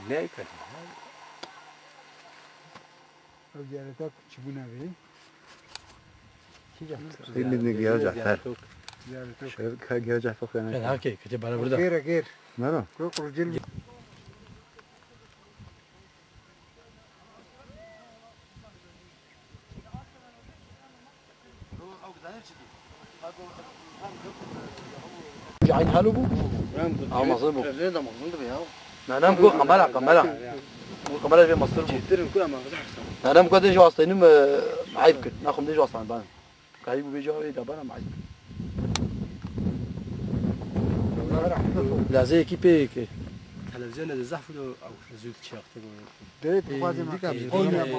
لا كان رجالتك شبونا به اللي نجيها جعفر شايف كجيها جعفر كان هاكي كتب على برده غير مرة كوك رجل جاين حلو بو مصيبو نعم كو قمرة في مصر نعم كو ديجو أصلا نم معيب ناخذ ديجو أصلا بان كايبو بيجو إذا بنا معيب لا زي كيبي تلفزيون هذا زحف أو زود شاق دريت بقاضي ما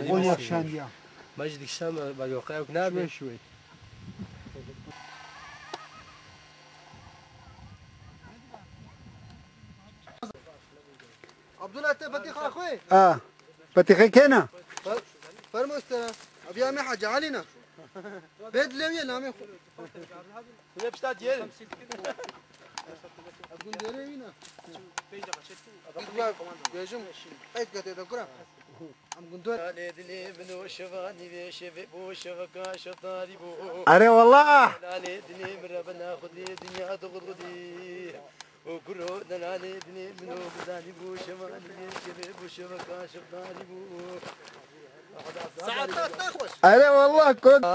قونيا شانديا ماجد الشام بعد وقع وكنابي شوي عبد الله بطيخ اخوي بطيخي كنا فرموستنا ابي عمي حاجه علينا بيد لمية نامي هي بستاد يل اقول ديرينا بيجم ايت قد تذكر ام قندور ليدني بنو شفاني بيشف بو شفكا شطاري بو أري والله ليدني مربنا خدي دنيا تغدي وكرو دلالي دني منو بداني بو شفاني بيشف بو شفكا شطاري بو ساعات تخوش أري والله كنت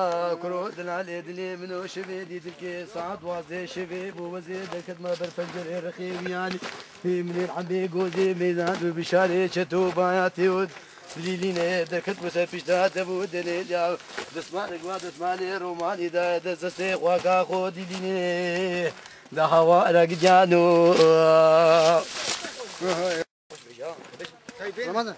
كرو دلالي دني منو شفي دي تلكي ساعات وازي شفي بو وزي دكت ما برفجر رخيم يعني في من العبي جوزي ميزان بشاري شتو باياتي ود دليلين دكت وسبيش دابو دليل يا دسمالك ما دسمالي روماني دا دزسي واقا خو دليلين دا هوا رجانو رمضان